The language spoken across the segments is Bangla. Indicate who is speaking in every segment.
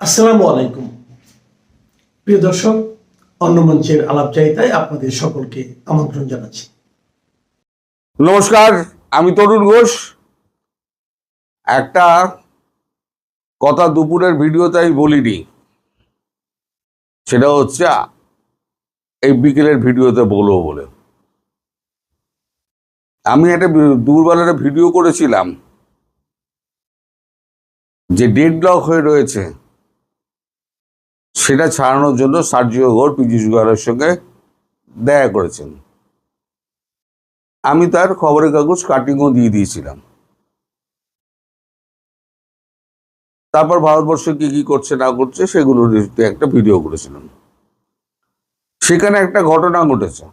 Speaker 1: আসসালামু আলাইকুম প্রিয় দর্শক, অন্য মঞ্চের আলাপচারিতায় আপনাদের সকলকে আমন্ত্রণ জানাচ্ছি।
Speaker 2: নমস্কার, আমি তরুণ ঘোষ। একটা কথা দুপুরের ভিডিওতে আমি বলিনি, সেটা হচ্ছে এই বিকেলের ভিডিওতে বলবো বলে। আমি একটা দুপুরবেলার ভিডিও করেছিলাম যে ডেডলক হয়ে রয়েছে, সেটা ছাড়ানোর জন্য সার্জিও ঘোষ পীযূষ গোয়েলের সঙ্গে দেখা করেছেন। আমি তার খবরের কাগজ কাটিংও দিয়ে দিয়েছিলাম। তারপর ভারতবর্ষে কি কি করছে না করছে সেগুলোর একটা ভিডিও করেছিলাম। সেখানে একটা ঘটনা ঘটেছে,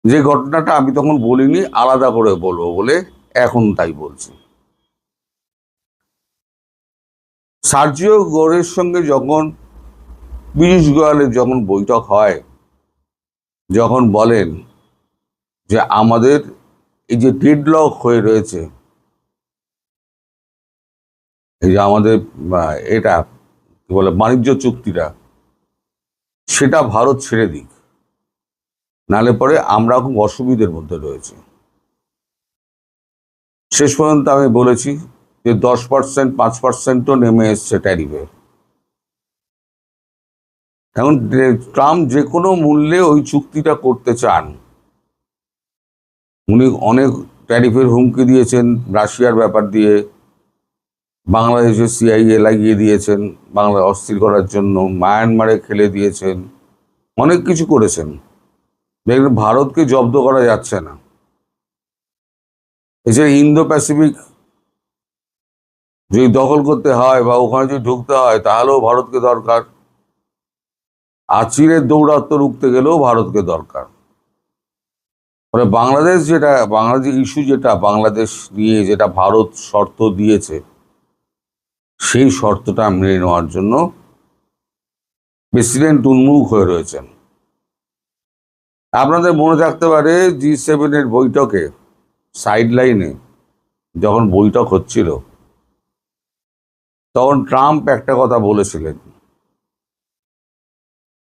Speaker 2: যে ঘটনাটা আমি তখন বলিনি, আলাদা করে বলবো বলে এখন তাই বলছি। সার্জিও ঘোষের সঙ্গে যখন পীযূষ গোয়েলের যখন বৈঠক হয়, যখন বলেন যে আমাদের এই যে ডেডলক হয়ে রয়েছে, এই যে আমাদের এটা কি বলে বাণিজ্য চুক্তিটা, সেটা ভারত ছেড়ে দিক, নালে পরে আমরা খুব অসুবিধার মধ্যে রয়েছে। শেষ পর্যন্ত আমি বলেছি যে 10% 5%ও নেমে এসছে ট্যারিফে। এখন ট্রাম্প যে কোনো মূল্যে ওই চুক্তিটা করতে চান। উনি অনেক ট্যারিফের হুমকি দিয়েছেন, রাশিয়ার ব্যাপার দিয়ে বাংলাদেশে CIA লাগিয়ে দিয়েছেন বাংলা অস্থির করার জন্য, মায়ানমারে খেলে দিয়েছেন, অনেক কিছু করেছেন। দেখবেন ভারতকে জব্দ করা যাচ্ছে না। এছাড়া ইন্দো প্যাসিফিক যদি দখল করতে হয় বা ওখানে যদি ঢুকতে হয়, তাহলেও ভারতকে দরকার। চীনের দৌরাত্ম্য রুখতে গেলেও ভারতকে দরকার। মানে বাংলাদেশ ইস্যু যেটা বাংলাদেশ নিয়ে যেটা ভারত শর্ত দিয়েছে, সেই শর্তটা মেনে নেওয়ার জন্য প্রেসিডেন্ট উন্মুখ হয়ে রয়েছেন। আপনাদের মনে থাকতে পারে G7 বৈঠকে সাইড লাইনে যখন বৈঠক হচ্ছিল, তখন ট্রাম্প একটা কথা বলেছিলেন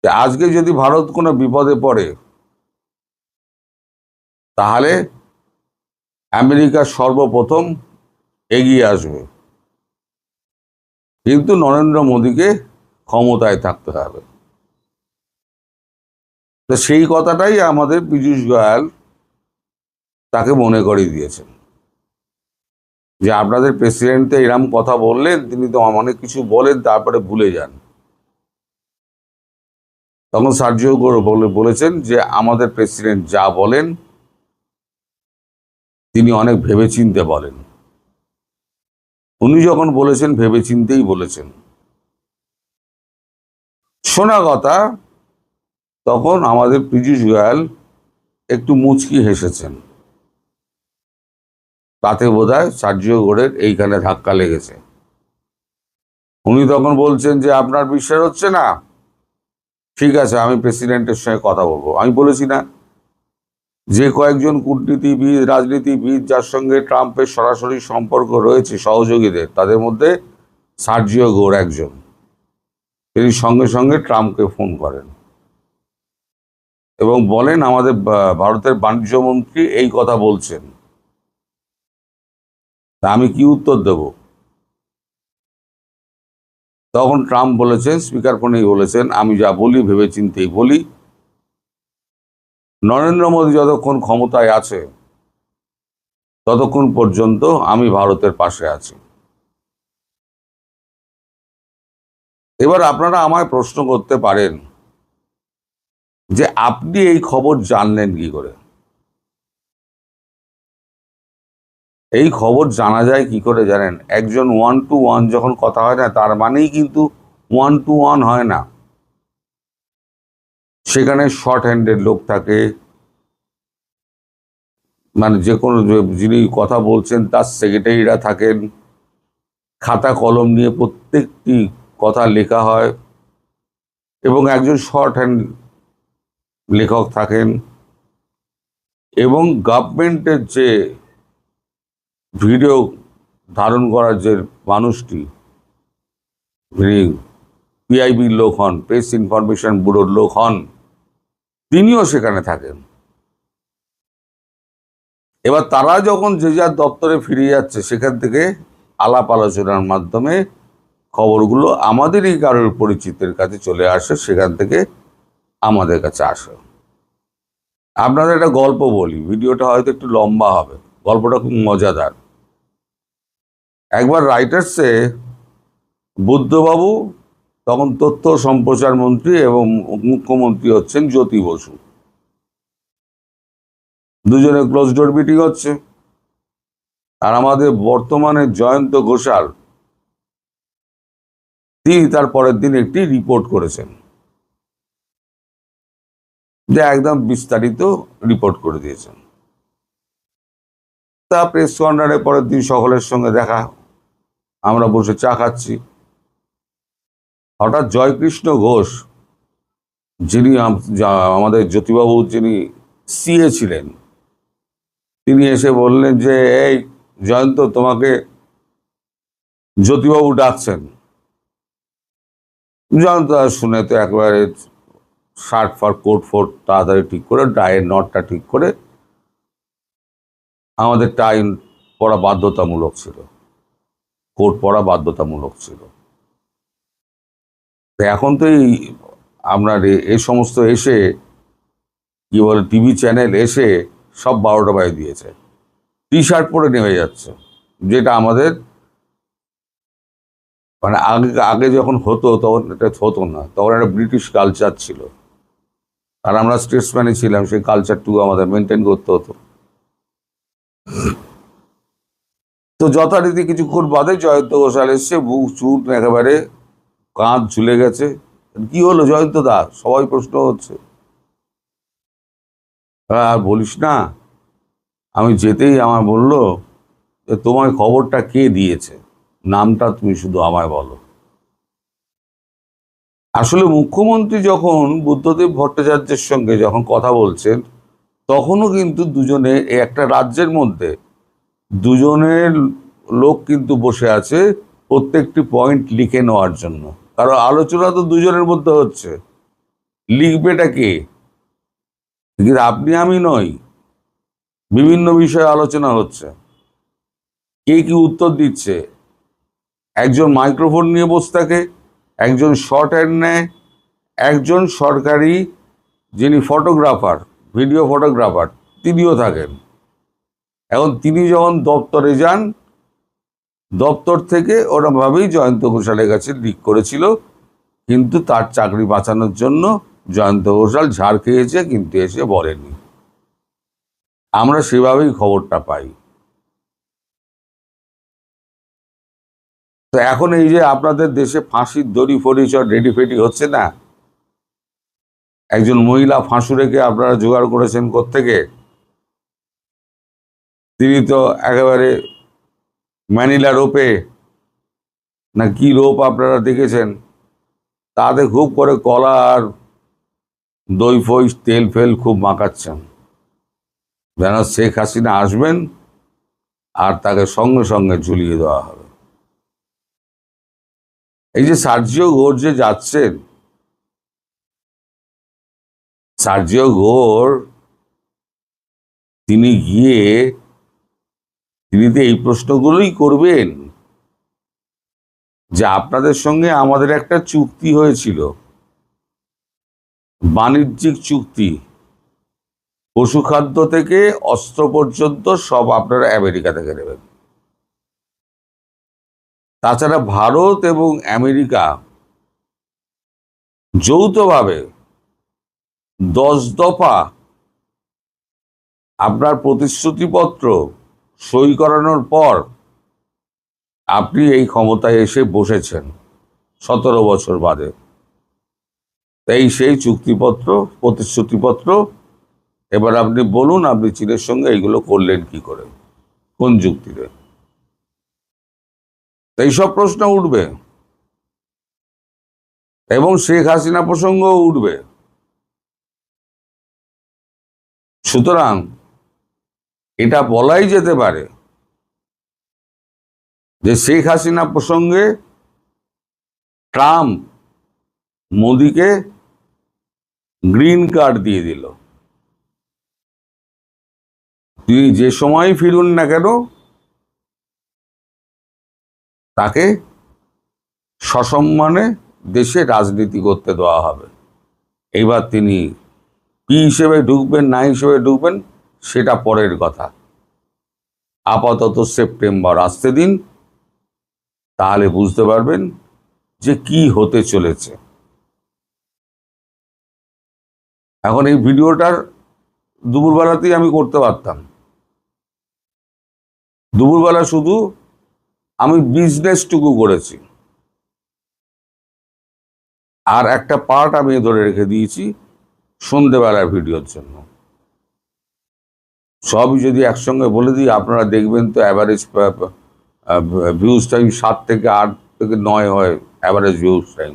Speaker 2: যে আজকে যদি ভারত কোনো বিপদে পড়ে, তাহলে আমেরিকা সর্বপ্রথম এগিয়ে আসবে, কিন্তু নরেন্দ্র মোদীকে ক্ষমতায় থাকতে হবে। তো সেই কথাটাই আমাদের পীযূষ গোয়েল তাকে মনে করিয়ে দিয়েছেন যে আপনাদের প্রেসিডেন্ট তো এরকম কথা বললেন, তিনি তো অনেক কিছু বলেন তারপরে ভুলে যান। তখন সার্জিও ঘোষ বলেছেন যে আমাদের প্রেসিডেন্ট যা বলেন তিনি অনেক ভেবেচিন্তে বলেন। উনি যখন বলেছেন ভেবেচিন্তেই বলেছেন। শোনা কথা, তখন আমাদের পীযূষ গোয়েল একটু মুচকি হেসেছেন। তাতে বোধহয় সার্জিও ঘোষের এইখানে ধাক্কা লেগেছে। উনি তখন বলছেন যে আপনার বিশ্বাস হচ্ছে না, ঠিক আছে আমি প্রেসিডেন্টের সঙ্গে কথা বলবো। আমি বলেছি না, যে কয়েকজন কূটনীতিবিদ রাজনীতিবিদ যার সঙ্গে ট্রাম্পের সরাসরি সম্পর্ক রয়েছে সহযোগীদের, তাদের মধ্যে সার্জিও ঘোষ একজন। তিনি সঙ্গে সঙ্গে ট্রাম্পকে ফোন করেন এবং বলেন আমাদের ভারতের বাণিজ্য মন্ত্রী এই কথা বলছেন, তা আমি কি উত্তর দেব? তখন ট্রাম্প বলেছেন, স্পিকার ফোনেই বলেছেন, আমি যা বলি ভেবেচিন্তেই বলি। নরেন্দ্র মোদী যতক্ষণ ক্ষমতায় আছে ততক্ষণ পর্যন্ত আমি ভারতের পাশে আছি। এবার আপনারা আমায় প্রশ্ন করতে পারেন যে আপনি এই খবর জানলেন কি করে? এই খবর জানা যায় কি করে জানেন? একজন 1-to-1 যখন কথা হয় না, তার মানেই কিন্তু 1-to-1 হয় না। সেখানে শর্ট হ্যান্ডের লোক থাকে, মানে যে কোনো যিনি কথা বলছেন তার সেক্রেটারিরা থাকেন, খাতা কলম নিয়ে প্রত্যেকটি কথা লেখা হয়, এবং একজন শর্ট হ্যান্ড লেখক থাকেন, এবং গভর্নমেন্টের যে ভিডিও ধারণ করার যে মানুষটি, পিআইবির লোক হন, প্রেস ইনফরমেশন ব্যুরোর লোক হন, তিনিও সেখানে থাকেন। এবার তারা যখন যে যার দপ্তরে ফিরে যাচ্ছে, সেখান থেকে আলাপ আলোচনার মাধ্যমে খবরগুলো আমাদেরই কারোর পরিচিতের কাছে চলে আসে, সেখান থেকে আমাদের কাছে আসে। আপনাদের একটা গল্প বলি, ভিডিওটা হয়তো একটু লম্বা হবে, গল্পটা খুব মজাদার। একবার রাইটার্সে বুদ্ধবাবু, তখন তথ্য সম্প্রচার মন্ত্রী এবং মুখ্যমন্ত্রী হচ্ছেন জ্যোতি বসু, দুজনে ক্লোজ ডোর মিটিং হচ্ছে। আর আমাদের বর্তমানে জয়ন্ত ঘোষাল, তিনি তার পরের দিন একটি রিপোর্ট করেছেন, যে একদম বিস্তারিত রিপোর্ট করে দিয়েছেন। তা প্রেস কর্নারে পরের দিন সকলের সঙ্গে দেখা, আমরা বসে চা খাচ্ছি। হঠাৎ জয়কৃষ্ণ ঘোষ, যিনি আমাদের জ্যোতিবাবু, যিনি সিএ ছিলেন, তিনি এসে বললেন যে, এই জয়ন্ত, তোমাকে জ্যোতিবাবু ডাকছেন। জয়ন্ত শুনে তো একেবারে শার্ট ফার কোট ফোট তাড়াতাড়ি ঠিক করে, টাইয়ের নটটা ঠিক করে, আমাদের টাই পরা বাধ্যতামূলক ছিল, কোট পরা বাধ্যতামূলক ছিল। এখন তো এই আপনার এই সমস্ত এসে কি বলে, টিভি চ্যানেল এসে সব 12টা বাজে দিয়েছে, টি শার্ট পরে নেমে যাচ্ছে, যেটা আমাদের মানে আগে আগে যখন হতো তখন এটা হতো না, তখন একটা ব্রিটিশ কালচার ছিল, আর আমরা স্টেটসম্যানই ছিলাম, সেই কালচারটুকু আমাদের মেনটেন করতে হতো। তো যথারীতি কিছুক্ষণ বাদে জয়ন্ত ঘোষাল এসছে, বুক চুট একেবারে কাঁধ ঝুলে গেছে। কি হলো জয়ন্ত দা, সবাই প্রশ্ন হচ্ছে। আর বলিস না, আমি যেতেই আমার বললো যে, তোমায় খবরটা কে দিয়েছে, নামটা তুমি শুধু আমায় বলো। আসলে মুখ্যমন্ত্রী যখন বুদ্ধদেব ভট্টাচার্যের সঙ্গে যখন কথা বলছেন, তখনও কিন্তু দুজনে একটা রাজ্যের মধ্যে দুজনের লোক কিন্তু বসে আছে প্রত্যেকটি পয়েন্ট লিখে নেওয়ার জন্য, কারণ আলোচনা তো দুজনের মধ্যে হচ্ছে, লিখবেটা কে? কিন্তু আপনি আমি নই, বিভিন্ন বিষয়ে আলোচনা হচ্ছে, কে কি উত্তর দিচ্ছে। একজন মাইক্রোফোন নিয়ে বসে থাকে, একজন শর্ট হ্যান্ড নেয়, একজন সরকারি যিনি ফটোগ্রাফার, ভিডিও ফটোগ্রাফার, তিনিও থাকেন। এখন তিনি যখন দপ্তরে যান, দপ্তর থেকে ওরমভাবেই জয়ন্ত ঘোষালের কাছে লিক করেছিল, কিন্তু তার চাকরি বাঁচানোর জন্য জয়ন্ত ঘোষাল ঝাড় খেয়েছে, কিন্তু এসে বলেনি। আমরা সেভাবেই খবরটা পাই। তো এখন এই যে আপনাদের দেশে ফাঁসির দড়ি ফড়ি রেডি ফেডি হচ্ছে না, একজন মহিলা ফাঁসুরেকে আপনারা জোগাড় করেছেন কোত্থেকে? তিনি তো একেবারে ম্যানিলা রোপে না কি রোপ আপনারা দেখেছেন, তাতে খুব করে কলা আর দই ফই তেল ফেল খুব মাখাচ্ছেন, যেন শেখ হাসিনা আসবেন আর তাকে সঙ্গে সঙ্গে ঝুলিয়ে দেওয়া হবে। এই যে সার্জিও ঘোর যে যাচ্ছেন, সার্জিও ঘোর তিনি গিয়ে তিনি তো এই প্রশ্নগুলোই করবেন যে, আপনাদের সঙ্গে আমাদের একটা চুক্তি হয়েছিল, বাণিজ্যিক চুক্তি, পশুখাদ্য থেকে অস্ত্র পর্যন্ত সব আপনারা আমেরিকা থেকে নেবেন। তাছাড়া ভারত এবং আমেরিকা যৌথভাবে 10 দফা আপনার প্রতিশ্রুতিপত্র সই করানোর পর আপনি এই ক্ষমতায় এসে বসেছেন 17 বছর বাদে। তাই সেই চুক্তিপত্র, প্রতিশ্রুতিপত্র, এবার আপনি বলুন আপনি চীনের সঙ্গে এইগুলো করলেন কি করে, কোন যুক্তিতে? এই সব প্রশ্ন উঠবে এবং শেখ হাসিনা প্রসঙ্গও উঠবে। সুতরাং এটা বলাই যেতে পারে যে শেখ হাসিনা প্রসঙ্গে ট্রাম্প মোদিকে গ্রিন কার্ড দিয়ে দিল। তিনি যে সময় ফিরুন না কেন তাকে সসম্মানে দেশে রাজনীতি করতে দেওয়া হবে। এইবার তিনি কি হিসেবে ঢুকবেন না হিসেবে ঢুকবেন সেটা পরের কথা। আপাতত সেপ্টেম্বর আসতে দিন, তাহলে বুঝতে পারবেন যে কি হতে চলেছে। এখন এই ভিডিওটার দুপুরবেলাতেই আমি করতে পারতাম। দুপুরবেলা শুধু আমি বিজনেসটুকু করেছি, আর একটা পার্ট আমি ধরে রেখে দিয়েছি সন্ধ্যেবেলার ভিডিওর জন্য। সবই যদি একসঙ্গে বলে দিই, আপনারা দেখবেন তো অ্যাভারেজ ভিউজ টাইম 7 থেকে 8 থেকে 9 হয় অ্যাভারেজ ভিউজ টাইম।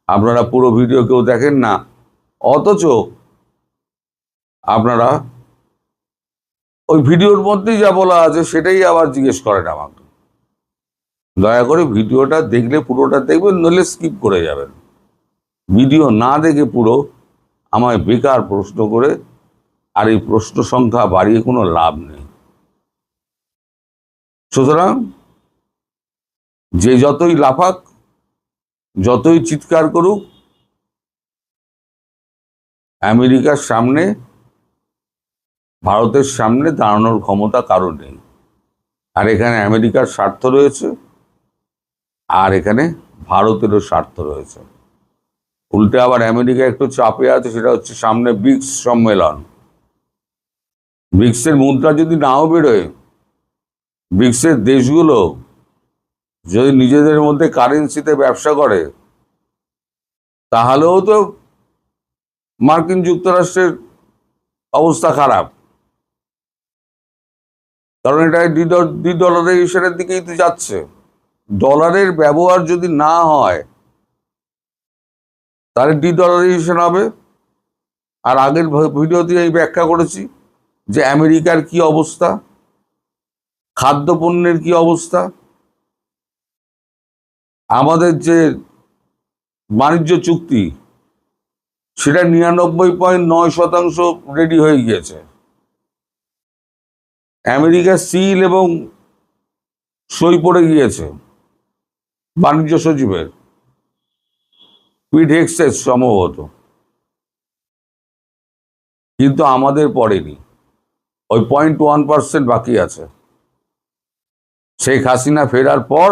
Speaker 2: আপনারা পুরো ভিডিও কেউ দেখেন না, অথচ আপনারা ওই ভিডিওর মধ্যেই যা বলা আছে সেটাই আবার জিজ্ঞেস করেন আমাকে। দয়া করে ভিডিওটা দেখলে পুরোটা দেখবেন, নইলে স্কিপ করে যাবেন। ভিডিও না দেখে পুরো আমায় বেকার প্রশ্ন করে আর এই প্রশ্ন সংখ্যা বাড়িয়ে কোনো লাভ নেই। সুতরাং যে যতই লাফাক, যতই চিৎকার করুক, আমেরিকার সামনে, ভারতের সামনে দাঁড়ানোর ক্ষমতা কারো নেই। আর এখানে আমেরিকার স্বার্থ রয়েছে, আর এখানে ভারতেরও স্বার্থ রয়েছে। উল্টে আবার আমেরিকা একটু চাপে আছে, সেটা হচ্ছে সামনে ব্রিক্স সম্মেলন। ব্রিক্সের মুদ্রা যদি নাও বেরোয়, ব্রিক্সের দেশগুলো যদি নিজেদের মধ্যে কারেন্সিতে ব্যবসা করে, তাহলেও তো মার্কিন যুক্তরাষ্ট্রের অবস্থা খারাপ। কারণ এটা ডলারাইজেশনের দিকেই তো যাচ্ছে। ডলারের ব্যবহার যদি না হয় তাহলে ডলারাইজেশন হবে। আর আগের ভিডিওতে আমি ব্যাখ্যা করেছি যে আমেরিকার কি অবস্থা, খাদ্যপণ্যের কি অবস্থা। আমাদের যে বাণিজ্য চুক্তি সেটা 99.9% রেডি হয়ে গিয়েছে। আমেরিকার সিল এবং সই পড়ে গিয়েছে বাণিজ্য সচিবের, পিট হেগসেস সম্ভবত, কিন্তু আমাদের পড়েনি। ওই 0.1% বাকি আছে। শেখ হাসিনা ফেরার পর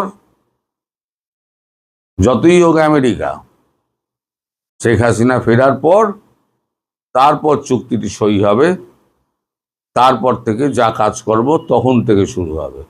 Speaker 2: যতই হোক আমেরিকা, শেখ হাসিনা ফেরার পর তারপর চুক্তিটি সই হবে। তারপর থেকে যা কাজ করব তখন থেকে শুরু হবে।